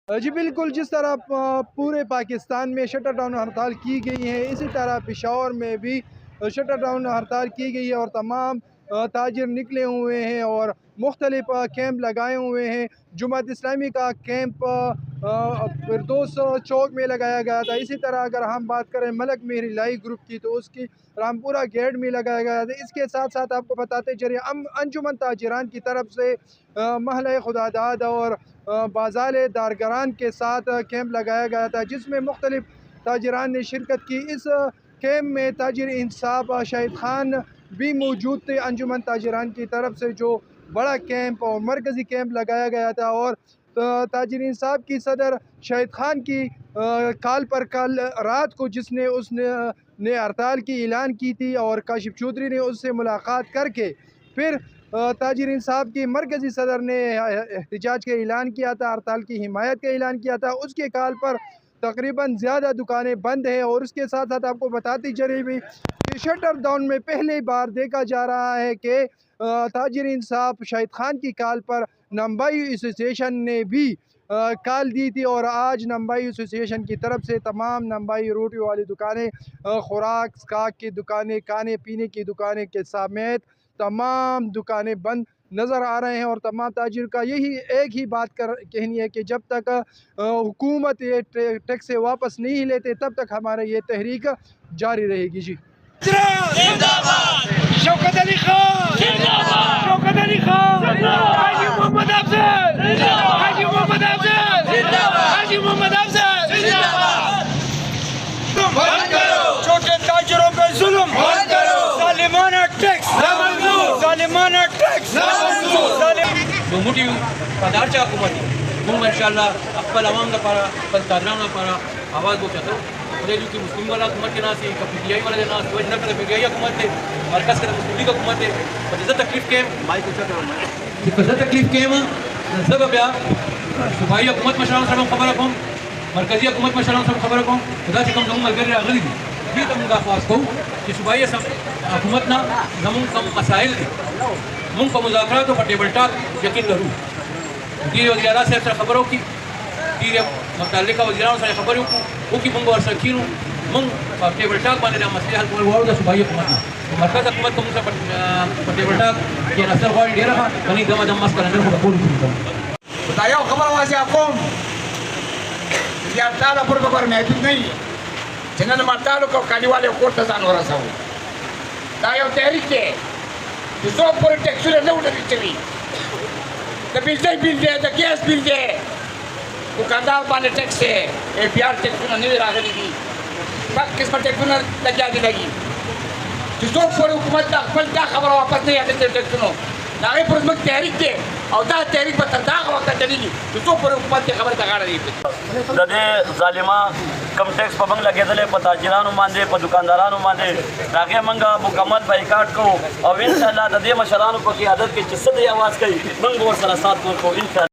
جی بالکل، جس طرح پورے پاکستان میں شٹر ڈاؤن ہڑتال کی گئی ہے، اسی طرح پشاور میں بھی شٹر ڈاؤن ہڑتال کی گئی ہے اور تمام تاجر نکلے ہوئے ہیں اور مختلف کیمپ لگائے ہوئے ہیں۔ جماعت اسلامی کا کیمپ فردوس چوک میں لگایا گیا تھا۔ اسی طرح اگر ہم بات کریں ملک مہر الہی گروپ کی تو اس کی رامپورہ گیٹ میں لگایا گیا تھا۔ اس کے ساتھ ساتھ آپ کو بتاتے چلیے انجمن تاجران کی طرف سے محلہ خداداد اور بازار دارگران کے ساتھ کیمپ لگایا گیا تھا، جس میں مختلف تاجران نے شرکت کی۔ اس کیمپ میں تاجر انصاف شاہد خان بھی موجود تھے۔ انجمن تاجران کی طرف سے جو بڑا کیمپ اور مرکزی کیمپ لگایا گیا تھا اور تاجر انصاف کی صدر شاہد خان کی کال پر کل رات کو اس نے ہڑتال کی اعلان کی تھی اور کاشف چودھری نے اس سے ملاقات کر کے پھر تاجر انصاف کی مرکزی صدر نے احتجاج کا اعلان کیا تھا، ہڑتال کی حمایت کا اعلان کیا تھا۔ اس کے کال پر تقریباً زیادہ دکانیں بند ہیں اور اس کے ساتھ ساتھ آپ کو بتاتی چلی بھی کہ شٹر ڈاؤن میں پہلی بار دیکھا جا رہا ہے کہ تاجر انصاف شاہد خان کی کال پر نمبئی ایسوسی ایشن نے بھی کال دی تھی اور آج نمبئی ایسوسی ایشن کی طرف سے تمام نمبئی روٹی والی دکانیں، خوراک اسکاک کی دکانیں، کھانے پینے کی دکانیں کے سمیت تمام دکانیں بند نظر آ رہے ہیں اور تمام تاجر کا یہی ایک ہی بات کہنی ہے کہ جب تک حکومت یہ ٹیکس واپس نہیں لیتے تب تک ہمارا یہ تحریک جاری رہے گی۔ جی شوکت علی خان، شوکت علی خان، حاجی محمد افضل، حاجی محمد افضل، حاجی محمد افضل، بند کرو چھوٹے تاجروں پہ ظلم، بند کرو ظالمانہ ٹیکس نامنظور، ظالمانہ ٹیکس نامنظور۔ جو موٹی پدارچہ حکومت ہوں انشاءاللہ اقبال عوام دا پارا اقبال تاجران دا پارا آواز کو چاہتا ہوں۔ جو کی مسلم والا حکومت کے ناس ہے، پی ٹی آئی والا ناس ہے، وجہ نہ پی ٹی آئی حکومت ہے، مرکز کا مسلم لیگ حکومت ہے، فضا تکلیف کے فضا تکلیف کے سبب یا صوبائی حکومت مشران صاحب خبر رکھوں، مرکزی حکومت مشران صاحب خبر رکھوں، خدا سے کم زمون ملگر اغلی دی یہ تو منگا خواست کہوں کہ صوبائی حکومت نا زمون کم مسائل دی من کو مذاکرات و ٹیبل ٹاک یقین لرو دیر وزیر اعلیٰ صاحب سے خبروں کی دیر متعلقہ وزیران سے خبروں کو کی منگو ارسکینوں من ٹیبل ٹاک بانے دا مسئلہ حل کو وارو دا صوبائی حکومت نا مرکز حکومت کو من سے ٹیبل ٹاک کی نصر غواری دے رہا بنی دم دم مسکر اندر کو بولی کی بتایا خبر واضح قوم یہ ہڑتال پر بغیر محدود نہیں ہے، جنہوں نے ہڑتالوں کو کالی والے کو تزان ہو رہا ہو تایا تحریک ہے جو سو پورے ٹیکسوں نے لوٹ دی چلی دا بجلی بل دے دا گیس بل دے دکاندار بانے ٹیکس ہے، اے پی آر ٹیکسوں نے نہیں راغلی دی باقی قسم ٹیکسوں نے لگیا دی لگی جو سو پورے حکومت دا خپل دا خبر واپس نہیں آتے ٹیکسوں داغی پر اسمک تحریک دے او دا تحریک پر ترداغ وقت چلی گی جو سو پورے حکومت کی خبر تغاڑ دی دا دے ظالمہ کم ٹیکس پا منگ لگے دلے پا تاجرانو ماندے پا دکاندارانو ماندے راگے منگا مکمل بائیکاٹ کو او انشاءاللہ دا دے مشرانو کو قیادت کے جسد آواز کئی منگ اور سراسات کو انشاءاللہ